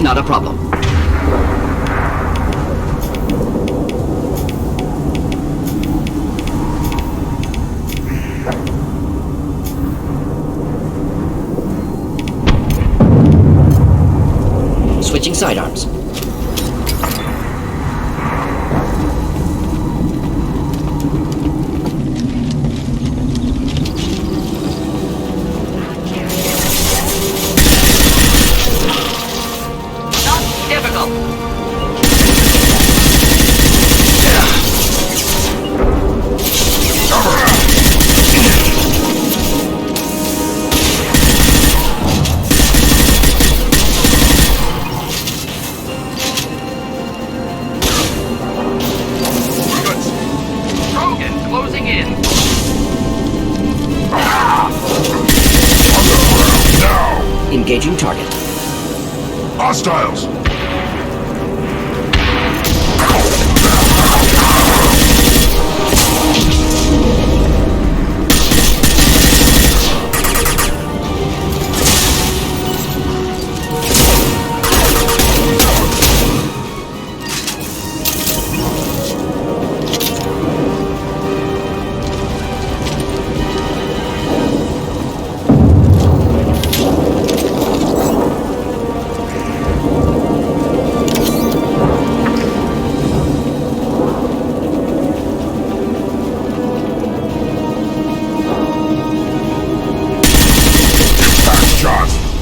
Not a problem. Switching sidearms. Engaging target. Hostiles!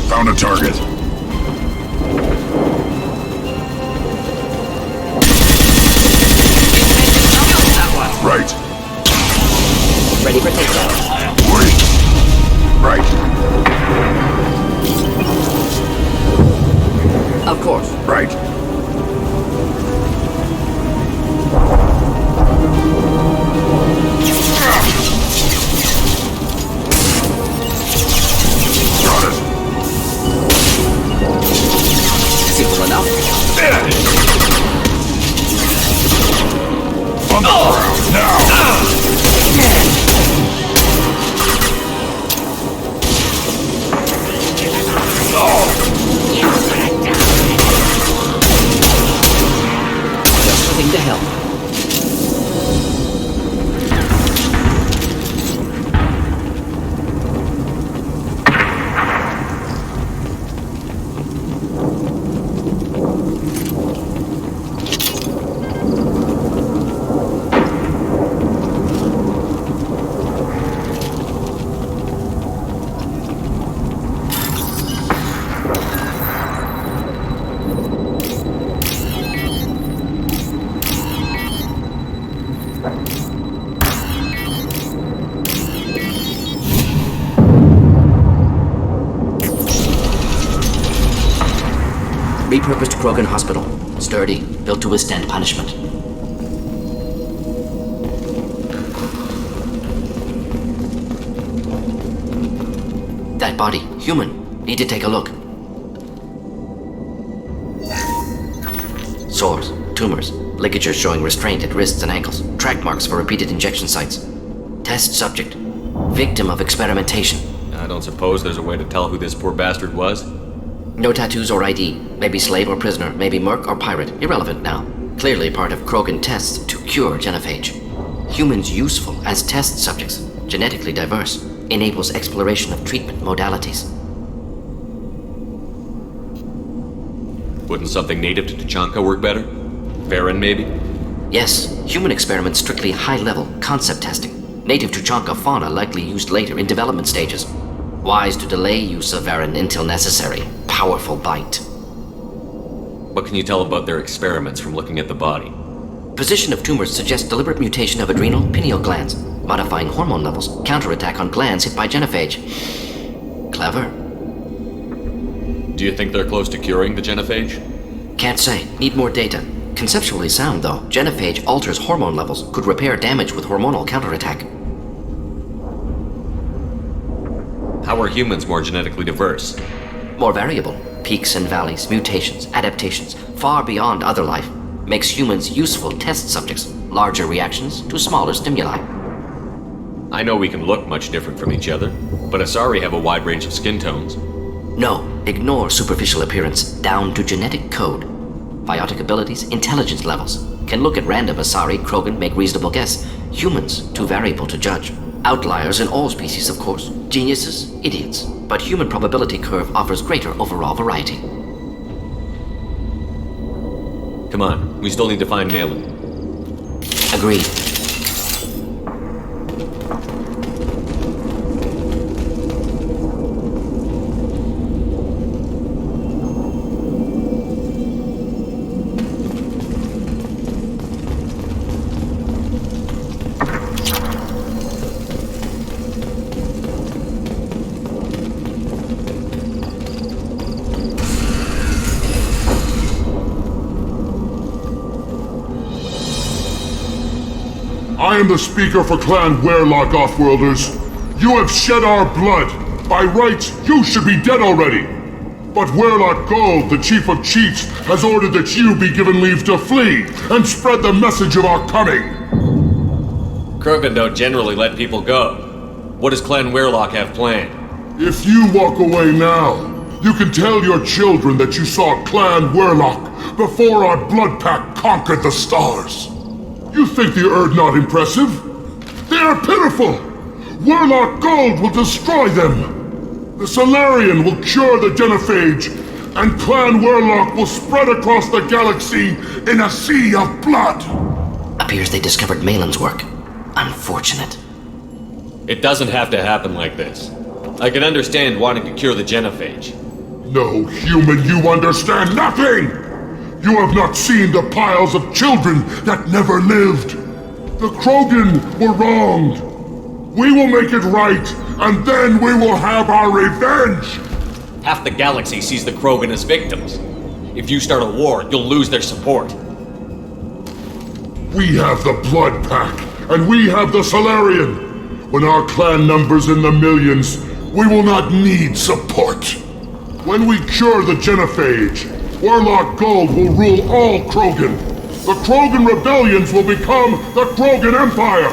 Found a target. Right. Ready for takedown. Wait. Right. Of course. Right. Got it. Simple enough. On the ground now. Just a thing to help. Repurposed Krogan Hospital. Sturdy, built to withstand punishment. That body, human. Need to take a look. Sores, tumors, ligatures showing restraint at wrists and ankles, track marks for repeated injection sites. Test subject. Victim of experimentation. I don't suppose there's a way to tell who this poor bastard was? No tattoos or ID. Maybe slave or prisoner, maybe merc or pirate. Irrelevant now. Clearly part of Krogan tests to cure genophage. Humans useful as test subjects. Genetically diverse. Enables exploration of treatment modalities. Wouldn't something native to Tuchanka work better? Varen, maybe? Yes, human experiments strictly high-level concept testing. Native Tuchanka fauna likely used later in development stages. Wise to delay use of Varen until necessary. Powerful bite. What can you tell about their experiments from looking at the body? Position of tumors suggests deliberate mutation of adrenal, pineal glands, modifying hormone levels, counterattack on glands hit by genophage. Clever. Do you think they're close to curing the genophage? Can't say. Need more data. Conceptually sound, though. Genophage alters hormone levels, could repair damage with hormonal counterattack. How are humans more genetically diverse? More variable. Peaks and valleys, mutations, adaptations, far beyond other life. Makes humans useful test subjects. Larger reactions to smaller stimuli. I know we can look much different from each other, but Asari have a wide range of skin tones. No, ignore superficial appearance, down to genetic code. Biotic abilities, intelligence levels. Can look at random Asari, Krogan, make reasonable guess. Humans, too variable to judge. Outliers in all species, of course. Geniuses, idiots. But human probability curve offers greater overall variety. Come on, we still need to find Maelorn. Agreed. I am the speaker for Clan Werlock, Offworlders. You have shed our blood. By rights, you should be dead already. But Werlock Gold, the Chief of Chiefs, has ordered that you be given leave to flee and spread the message of our coming. Krogan don't generally let people go. What does Clan Werlock have planned? If you walk away now, you can tell your children that you saw Clan Werlock before our blood pact conquered the stars. You think the Erd not impressive? They are pitiful! Werlock Gold will destroy them! The Solarian will cure the genophage, and Clan Werlock will spread across the galaxy in a sea of blood! Appears they discovered Maelon's work. Unfortunate. It doesn't have to happen like this. I can understand wanting to cure the genophage. No, human, you understand nothing! You have not seen the piles of children that never lived. The Krogan were wronged. We will make it right, and then we will have our revenge! Half the galaxy sees the Krogan as victims. If you start a war, you'll lose their support. We have the Blood Pack, and we have the Solarian. When our clan numbers in the millions, we will not need support. When we cure the genophage, Werlock Gold will rule all Krogan. The Krogan rebellions will become the Krogan Empire.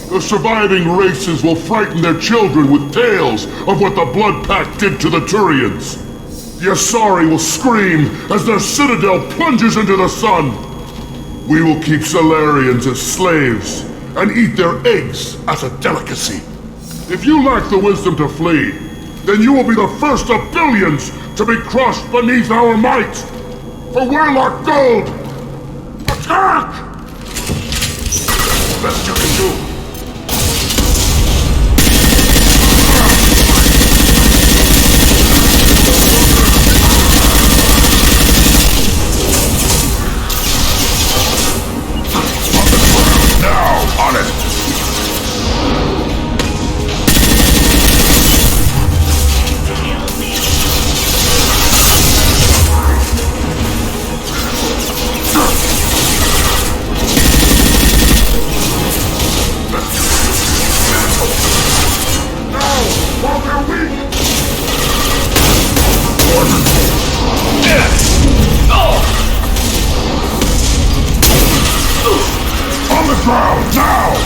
The surviving races will frighten their children with tales of what the Blood Pact did to the Turians. The Asari will scream as their citadel plunges into the sun. We will keep Solarians as slaves and eat their eggs as a delicacy. If you lack the wisdom to flee, then you will be the first of billions to be crushed beneath our might! For Werlock Gold! Attack! Best you can do. Now, on it! On the ground, now!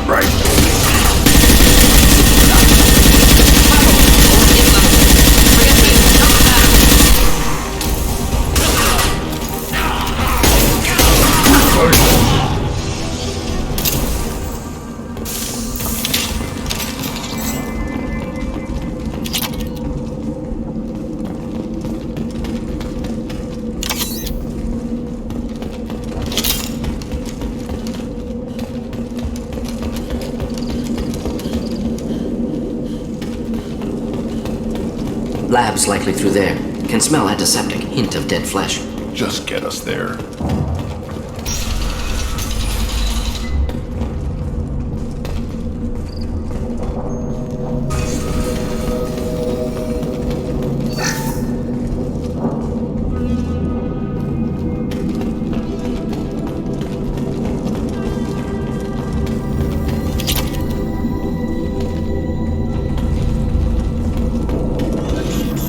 Right. Labs likely through there. Can smell antiseptic, hint of dead flesh. Just get us there.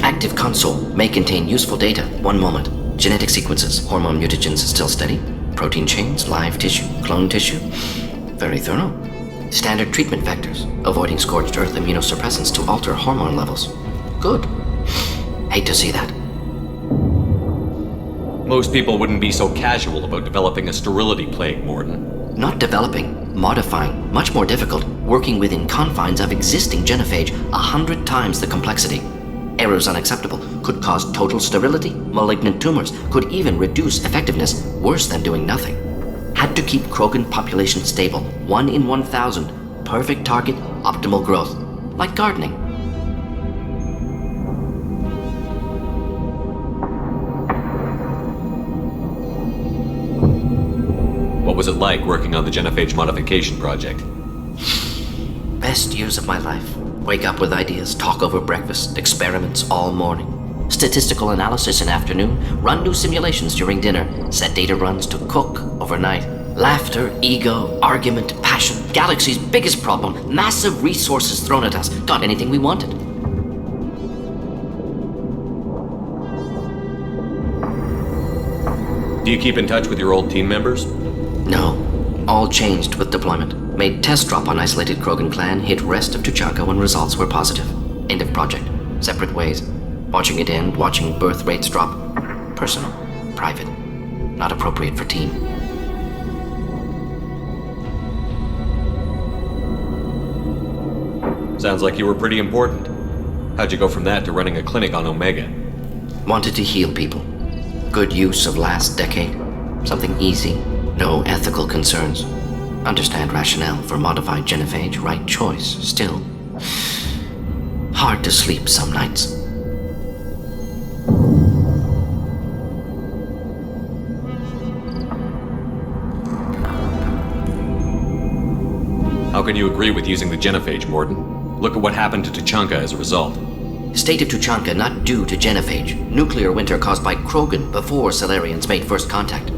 Active console may contain useful data. One moment. Genetic sequences, hormone mutagens still steady. Protein chains, live tissue, clone tissue. Very thorough. Standard treatment vectors, avoiding scorched earth immunosuppressants to alter hormone levels. Good. Hate to see that. Most people wouldn't be so casual about developing a sterility plague, Mordin. Not developing, modifying, much more difficult, working within confines of existing genophage 100 times the complexity. Errors unacceptable, could cause total sterility, malignant tumors, could even reduce effectiveness, worse than doing nothing. Had to keep Krogan population stable, 1 in 1,000, perfect target, optimal growth, like gardening. What was it like working on the genophage modification project? Best years of my life. Wake up with ideas, talk over breakfast, experiments all morning. Statistical analysis in afternoon, run new simulations during dinner, set data runs to cook overnight. Laughter, ego, argument, passion. Galaxy's biggest problem, massive resources thrown at us. Got anything we wanted. Do you keep in touch with your old team members? No. All changed with deployment. Made test drop on isolated Krogan clan, hit rest of Tuchanka when results were positive. End of project. Separate ways. Watching it end, watching birth rates drop. Personal. Private. Not appropriate for team. Sounds like you were pretty important. How'd you go from that to running a clinic on Omega? Wanted to heal people. Good use of last decade. Something easy. No ethical concerns. Understand rationale for modified genophage, right choice. Still, hard to sleep some nights. How can you agree with using the genophage, Mordin? Look at what happened to Tuchanka as a result. State of Tuchanka not due to genophage. Nuclear winter caused by Krogan before Salarians made first contact.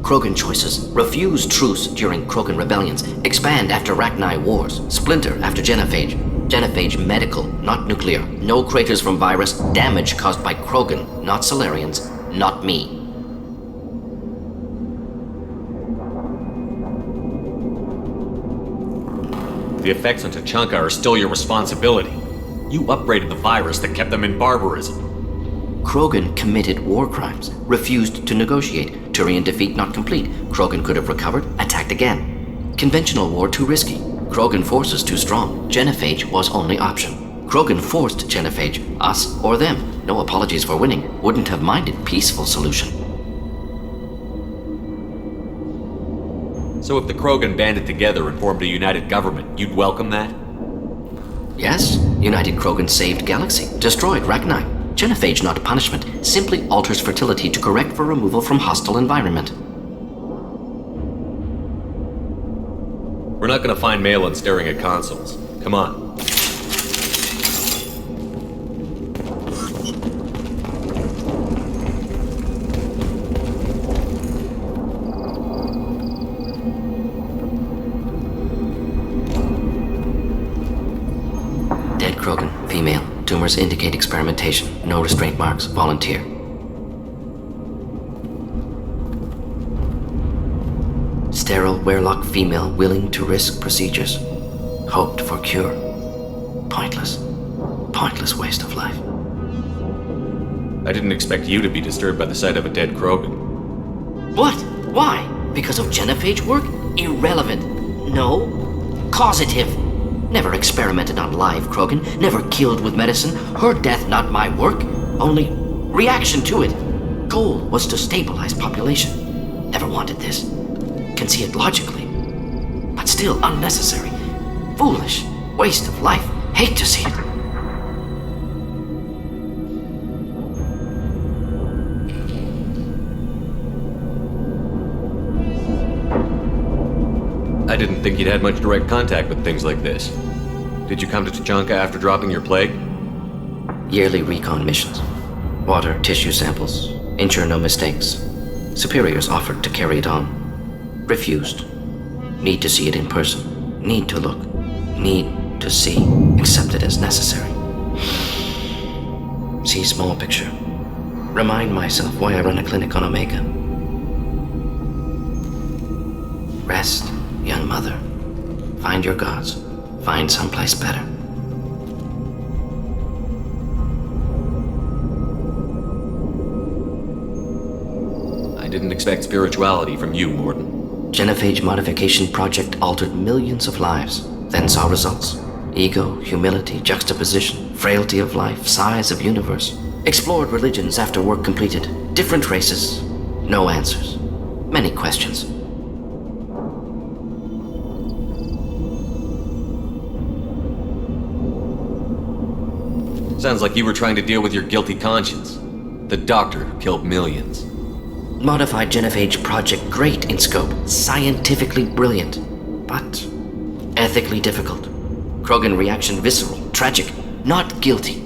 Krogan choices. Refuse truce during Krogan rebellions. Expand after Rachni wars. Splinter after genophage. Genophage medical, not nuclear. No craters from virus. Damage caused by Krogan, not Salarians, not me. The effects on Tuchanka are still your responsibility. You upgraded the virus that kept them in barbarism. Krogan committed war crimes, refused to negotiate. Turian defeat not complete. Krogan could have recovered, attacked again. Conventional war too risky. Krogan forces too strong. Genophage was only option. Krogan forced genophage, us or them. No apologies for winning. Wouldn't have minded peaceful solution. So if the Krogan banded together and formed a united government, you'd welcome that? Yes, United Krogan saved Galaxy, destroyed Rachni. Genophage not punishment, simply alters fertility to correct for removal from hostile environment. We're not gonna find Maelorn staring at consoles. Come on. Dead Krogan, female. Tumors indicate experimentation. No restraint marks. Volunteer. Sterile Werelock female willing to risk procedures. Hoped for cure. Pointless. Pointless waste of life. I didn't expect you to be disturbed by the sight of a dead Krogan. What? Why? Because of genophage work? Irrelevant. No. Causative. Never experimented on live Krogan, never killed with medicine. Her death not my work, only reaction to it. Goal was to stabilize population. Never wanted this. Can see it logically. But still unnecessary. Foolish. Waste of life. Hate to see it. I didn't think you'd had much direct contact with things like this. Did you come to Tuchanka after dropping your plague? Yearly recon missions. Water, tissue samples. Ensure no mistakes. Superiors offered to carry it on. Refused. Need to see it in person. Need to look. Need to see. Accept it as necessary. See small picture. Remind myself why I run a clinic on Omega. Rest, young mother. Find your gods. Find someplace better. I didn't expect spirituality from you, Mordin. Genophage modification project altered millions of lives, then saw results. Ego, humility, juxtaposition, frailty of life, size of universe. Explored religions after work completed. Different races. No answers. Many questions. Sounds like you were trying to deal with your guilty conscience. The doctor who killed millions. Modified genophage project great in scope, scientifically brilliant, but ethically difficult. Krogan reaction visceral, tragic, not guilty,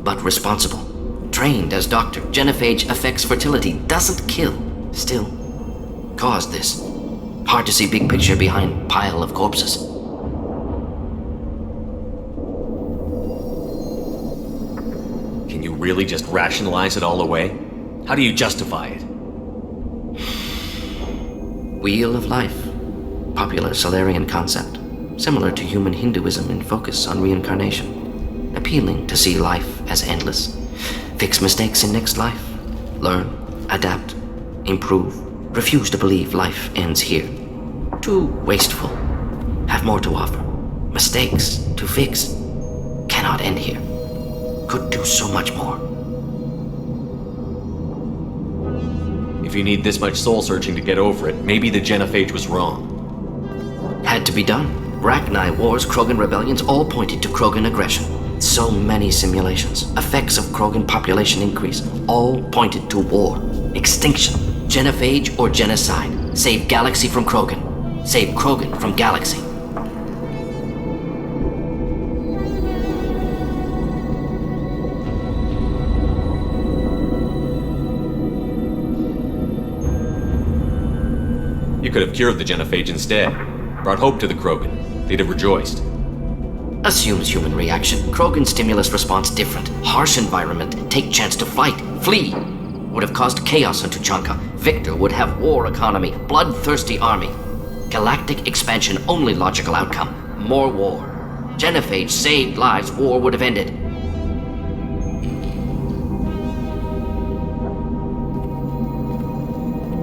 but responsible. Trained as doctor, genophage affects fertility, doesn't kill, still caused this. Hard to see big picture behind pile of corpses. Can you really just rationalize it all away? How do you justify it? Wheel of life. Popular Solarian concept. Similar to human Hinduism in focus on reincarnation. Appealing to see life as endless. Fix mistakes in next life. Learn, adapt, improve. Refuse to believe life ends here. Too wasteful. Have more to offer. Mistakes to fix. Cannot end here. Could do so much more. If you need this much soul-searching to get over it, maybe the genophage was wrong. Had to be done. Rachni wars, Krogan rebellions, all pointed to Krogan aggression. So many simulations. Effects of Krogan population increase. All pointed to war. Extinction. Genophage or genocide. Save galaxy from Krogan. Save Krogan from galaxy. You could have cured the genophage instead. Brought hope to the Krogan. They'd have rejoiced. Assumes human reaction. Krogan stimulus response different. Harsh environment. Take chance to fight. Flee. Would have caused chaos on Tuchanka. Victor would have war economy. Bloodthirsty army. Galactic expansion only logical outcome. More war. Genophage saved lives. War would have ended.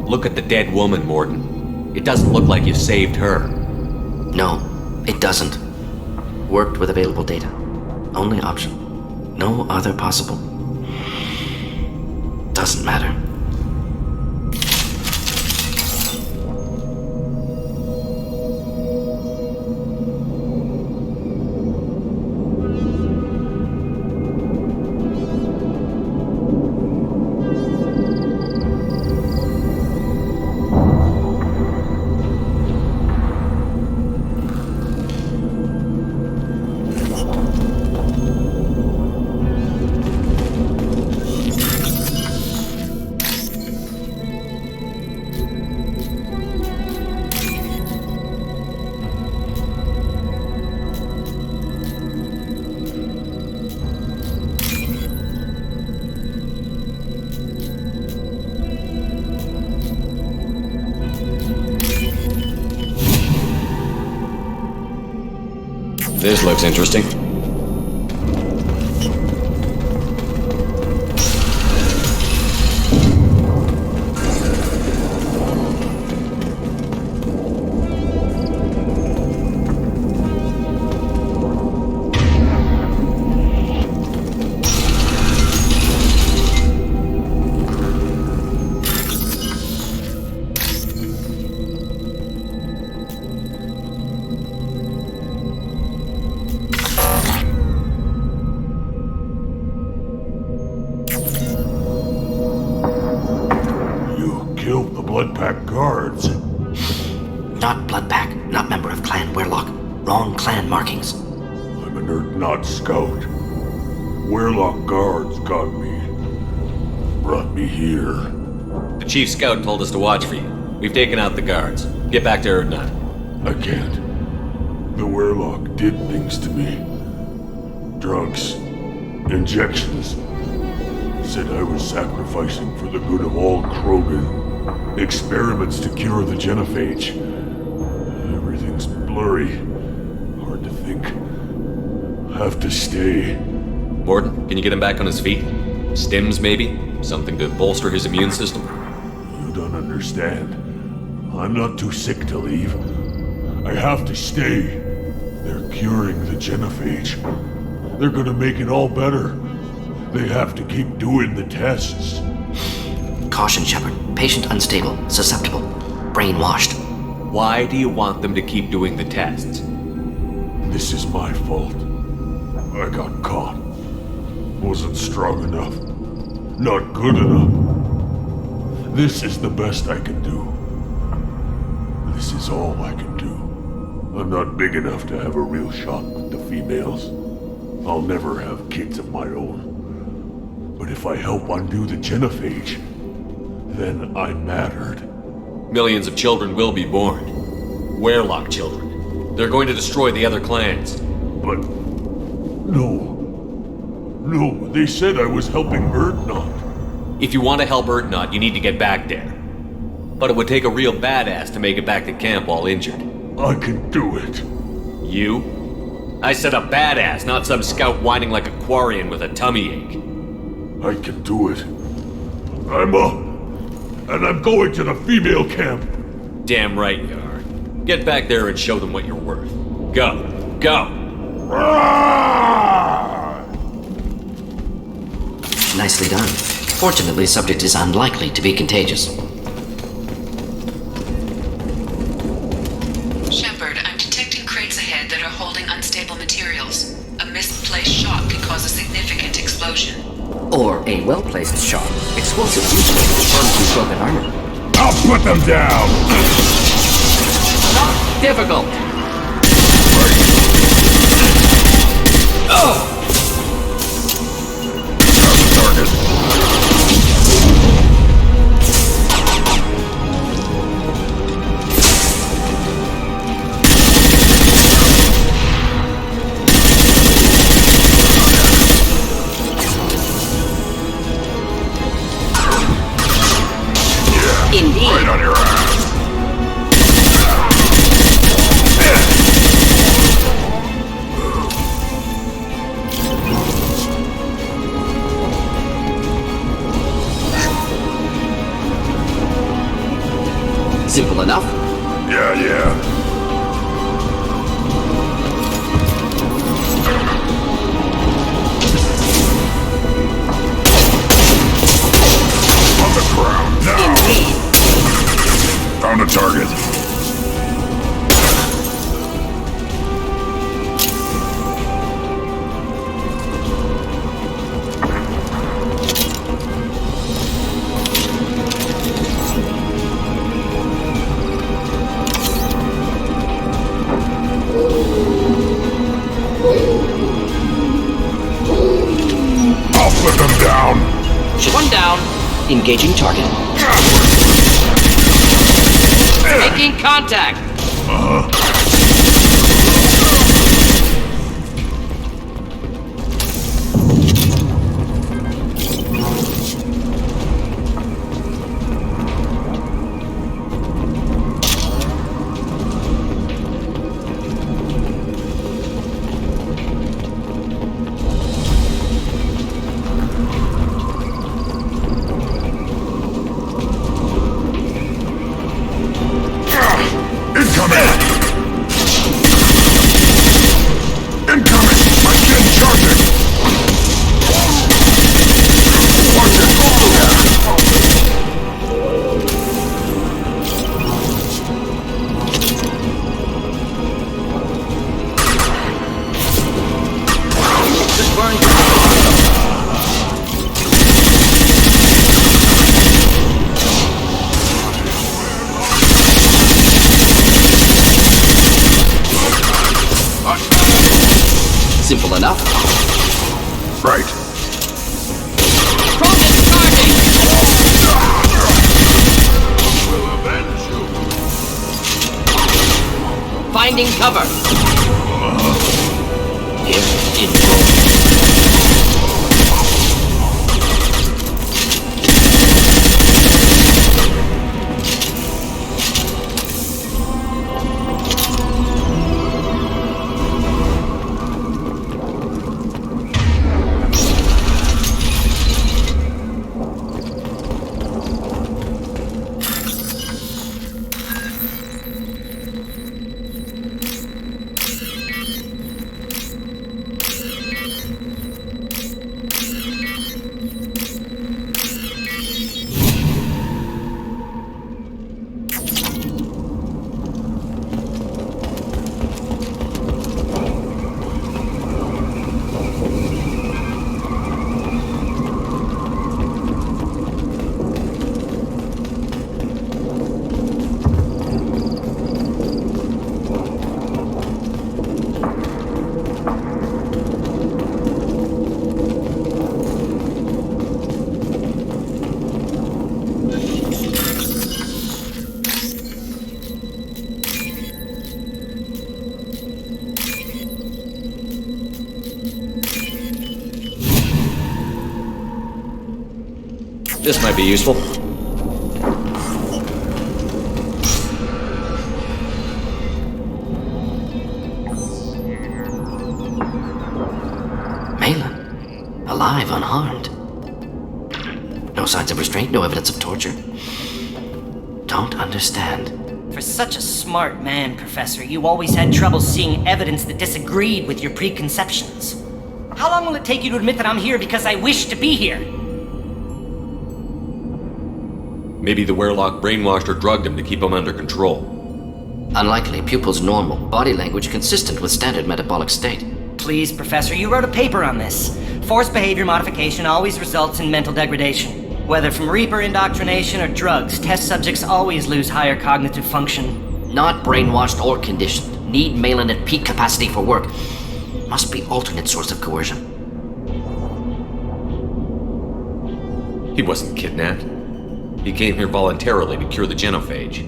Look at the dead woman, Mordin. It doesn't look like you saved her. No, it doesn't. Worked with available data. Only option. No other possible. Doesn't matter. This looks interesting. Killed the Blood Pack guards. Not Blood Pack, not member of Clan Werlock. Wrong clan markings. I'm an Earth-Not scout. Werlock guards got me. Brought me here. The chief scout told us to watch for you. We've taken out the guards. Get back to Erdnut. I can't. The Werlock did things to me. Drugs. Injections. said I was sacrificing for the good of all Krogan. Experiments to cure the genophage. Everything's blurry. Hard to think. Have to stay. Mordin, can you get him back on his feet? Stims, maybe? Something to bolster his immune system? You don't understand. I'm not too sick to leave. I have to stay. They're curing the genophage. They're gonna make it all better. They have to keep doing the tests. Caution, Shepard. Patient unstable, susceptible, brainwashed. Why do you want them to keep doing the tests? This is my fault. I got caught. Wasn't strong enough. Not good enough. This is the best I can do. This is all I can do. I'm not big enough to have a real shot with the females. I'll never have kids of my own. But if I help undo the genophage, then I mattered. Millions of children will be born. Werelock children. They're going to destroy the other clans. But... no. No, they said I was helping Urdnot. If you want to help Urdnot, you need to get back there. But it would take a real badass to make it back to camp all injured. I can do it. You? I said a badass, not some scout whining like a Quarian with a tummy ache. I can do it. I'm up. And I'm going to the female camp. Damn right you are. Get back there and show them what you're worth. Go. Go! Nicely done. Fortunately, subject is unlikely to be contagious. Shepard, I'm detecting crates ahead that are holding unstable materials. A misplaced shot could cause a significant explosion. Or a well-placed shot. Explosives usually burn through broken armor. I'll put them down! Not difficult! Oh! Target. Indeed. Right on your ass. Simple enough. Yeah. On the ground now. Indeed. Found a target. I'll put them down. One down. Engaging target. Making contact. Simple enough. Right. Krogan charging! We'll avenge you. Finding cover. Here in This might be useful. Maelorn, alive, unharmed. No signs of restraint, no evidence of torture. Don't understand. For such a smart man, Professor, you always had trouble seeing evidence that disagreed with your preconceptions. How long will it take you to admit that I'm here because I wish to be here? Maybe the Werelock brainwashed or drugged him to keep him under control. Unlikely. Pupil's normal. Body language consistent with standard metabolic state. Please, Professor, you wrote a paper on this. Forced behavior modification always results in mental degradation. Whether from Reaper indoctrination or drugs, test subjects always lose higher cognitive function. Not brainwashed or conditioned. Need Maelorn at peak capacity for work. Must be alternate source of coercion. He wasn't kidnapped. He came here voluntarily to cure the genophage.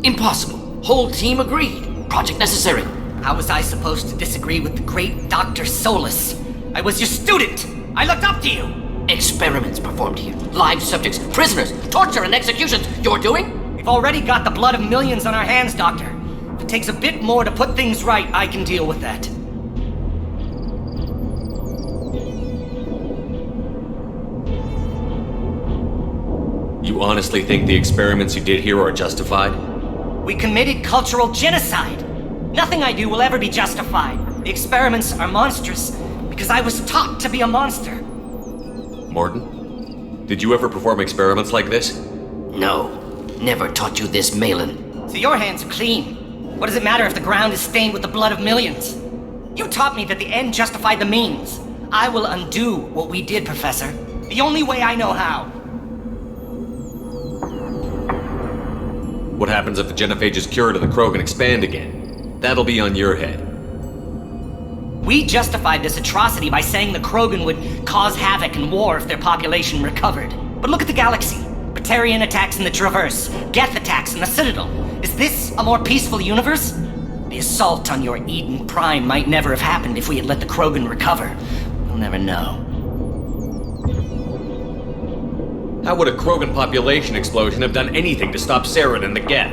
Impossible. Whole team agreed. Project necessary. How was I supposed to disagree with the great Dr. Solus? I was your student! I looked up to you! Experiments performed here. Live subjects, prisoners, torture and executions. You're doing? We've already got the blood of millions on our hands, Doctor. If it takes a bit more to put things right, I can deal with that. You honestly think the experiments you did here are justified? We committed cultural genocide. Nothing I do will ever be justified. The experiments are monstrous because I was taught to be a monster. Mordin, did you ever perform experiments like this? No. Never taught you this, Maelorn. So your hands are clean. What does it matter if the ground is stained with the blood of millions? You taught me that the end justified the means. I will undo what we did, Professor. The only way I know how. What happens if the genophage is cured and the Krogan expand again? That'll be on your head. We justified this atrocity by saying the Krogan would cause havoc and war if their population recovered. But look at the galaxy. Batarian attacks in the Traverse, Geth attacks in the Citadel. Is this a more peaceful universe? The assault on your Eden Prime might never have happened if we had let the Krogan recover. We'll never know. How would a Krogan population explosion have done anything to stop Saren and the Geth?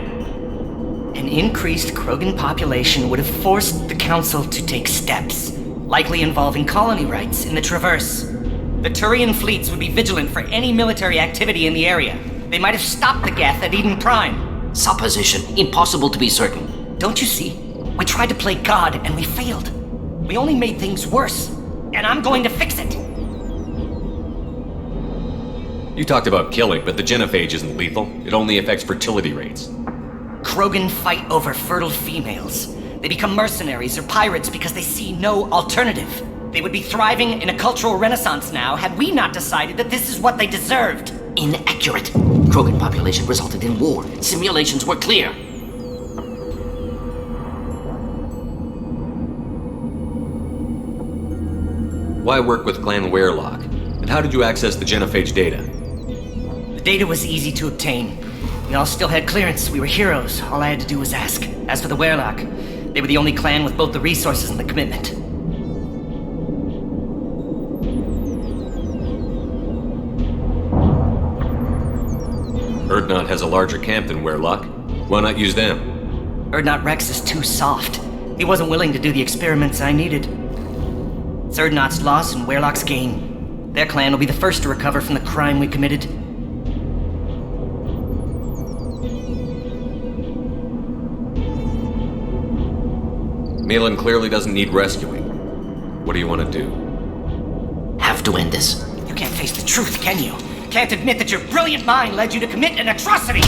An increased Krogan population would have forced the Council to take steps, likely involving colony rights in the Traverse. The Turian fleets would be vigilant for any military activity in the area. They might have stopped the Geth at Eden Prime. Supposition. Impossible to be certain. Don't you see? We tried to play God and we failed. We only made things worse. And I'm going to fix it. You talked about killing, but the genophage isn't lethal. It only affects fertility rates. Krogan fight over fertile females. They become mercenaries or pirates because they see no alternative. They would be thriving in a cultural renaissance now had we not decided that this is what they deserved. Inaccurate. Krogan population resulted in war. Simulations were clear. Why work with Clan Werelock? And how did you access the genophage data? The data was easy to obtain. We all still had clearance. We were heroes. All I had to do was ask. As for the Werelock, they were the only clan with both the resources and the commitment. Urdnot has a larger camp than Werelock. Why not use them? Urdnot Rex is too soft. He wasn't willing to do the experiments I needed. It's Urdnot's loss and Werelock's gain. Their clan will be the first to recover from the crime we committed. Maelorn clearly doesn't need rescuing. What do you want to do? Have to end this. You can't face the truth, can you? Can't admit that your brilliant mind led you to commit an atrocity!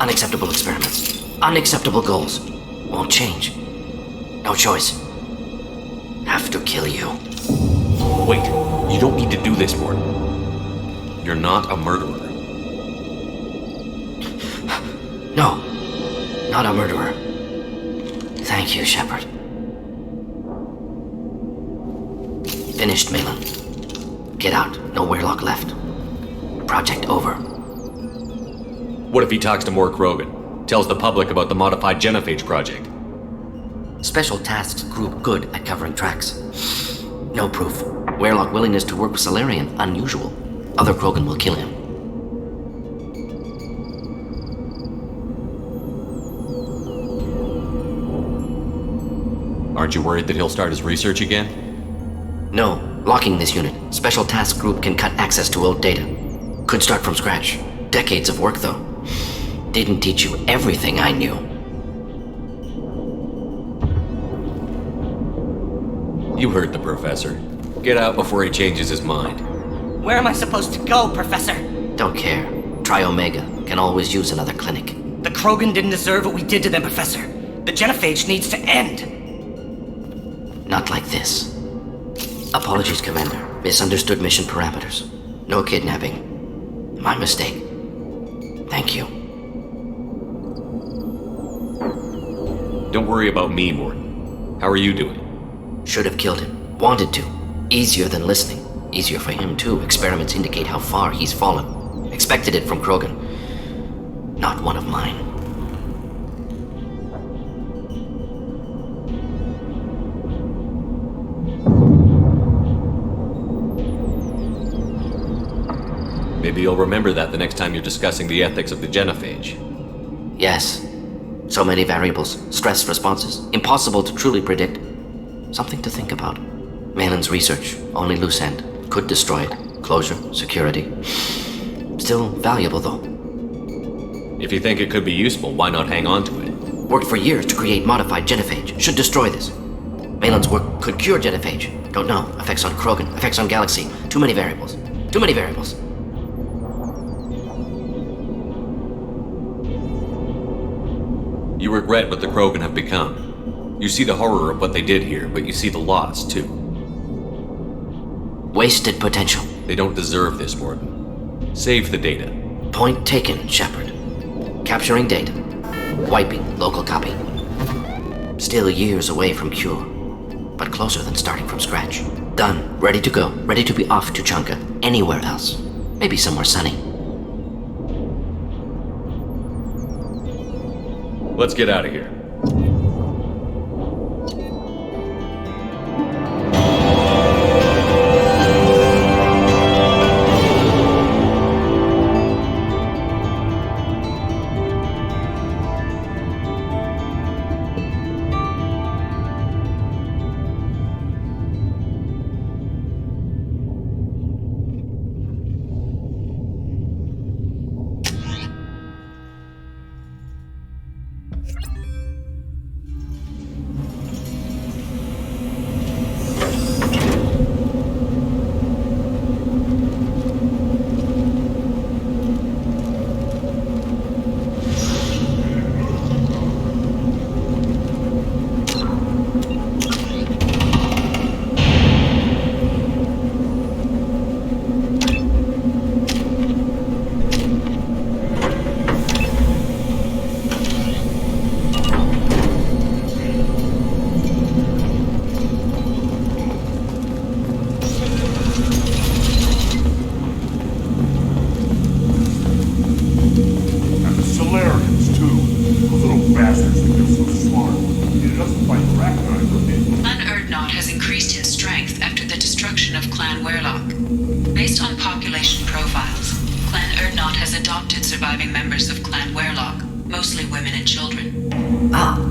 Unacceptable experiments. Unacceptable goals. Won't change. No choice. Have to kill you. Wait, you don't need to do this, Mordin. You're not a murderer. No. Not a murderer. Thank you, Shepard. Finished, Maelorn. Get out. No Werelock left. Project over. What if he talks to more Krogan? Tells the public about the modified genophage project? Special Tasks Group good at covering tracks. No proof. Weirlock willingness to work with Salarian, unusual. Other Krogan will kill him. Aren't you worried that he'll start his research again? No, locking this unit. Special task group can cut access to old data. Could start from scratch. Decades of work, though. Didn't teach you everything I knew. You heard the professor. Get out before he changes his mind. Where am I supposed to go, Professor? Don't care. Try Omega. Can always use another clinic. The Krogan didn't deserve what we did to them, Professor. The genophage needs to end. Not like this. Apologies, Commander. Misunderstood mission parameters. No kidnapping. My mistake. Thank you. Don't worry about me, Mordin. How are you doing? Should have killed him. Wanted to. Easier than listening. Easier for him, too. Experiments indicate how far he's fallen. Expected it from Krogan. Not one of mine. Maybe you'll remember that the next time you're discussing the ethics of the genophage. Yes. So many variables, stress responses, impossible to truly predict. Something to think about. Maelon's research, only loose end. Could destroy it. Closure, security. Still valuable, though. If you think it could be useful, why not hang on to it? Worked for years to create modified genophage. Should destroy this. Maelon's work could cure genophage. Don't know. Effects on Krogan, effects on Galaxy. Too many variables. Too many variables. You regret what the Krogan have become. You see the horror of what they did here, but you see the loss, too. Wasted potential. They don't deserve this, Mordin. Save the data. Point taken, Shepard. Capturing data. Wiping local copy. Still years away from cure, but closer than starting from scratch. Done. Ready to go. Ready to be off to Chunka. Anywhere else. Maybe somewhere sunny. Let's get out of here.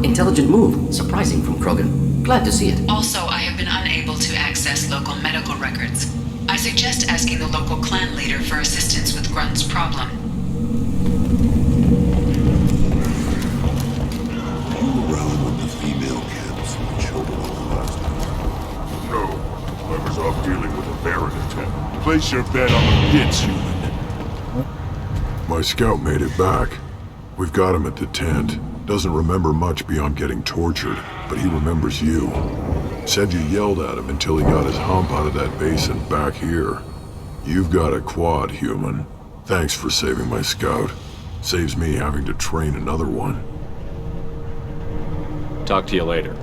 Intelligent move. Surprising from Krogan. Glad to see it. Also, I have been unable to access local medical records. I suggest asking the local clan leader for assistance with Grunt's problem. You around when the female camps and children on the last time? No. I was off dealing with a Baron attack. Place your bet on the pits, human. My scout made it back. We've got him at the tent. Doesn't remember much beyond getting tortured, but he remembers you. Said you yelled at him until he got his hump out of that basin back here. You've got a quad, human. Thanks for saving my scout. Saves me having to train another one. Talk to you later.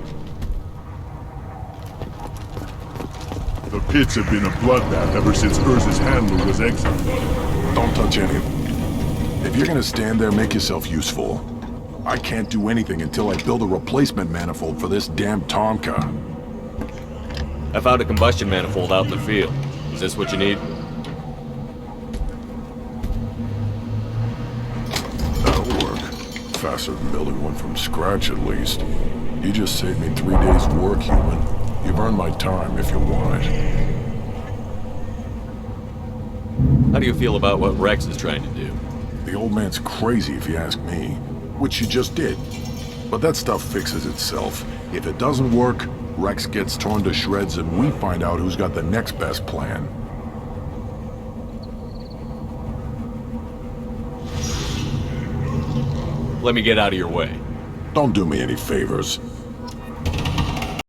The pits have been a bloodbath ever since Urza's handler was exiled. Don't touch any of them. If you're gonna stand there, make yourself useful. I can't do anything until I build a replacement manifold for this damn Tomka. I found a combustion manifold out in the field. Is this what you need? That'll work. Faster than building one from scratch, at least. You just saved me 3 days' work, human. You've earned my time if you want it. How do you feel about what Rex is trying to do? The old man's crazy if you ask me. Which you just did. But that stuff fixes itself. If it doesn't work, Rex gets torn to shreds and we find out who's got the next best plan. Let me get out of your way. Don't do me any favors.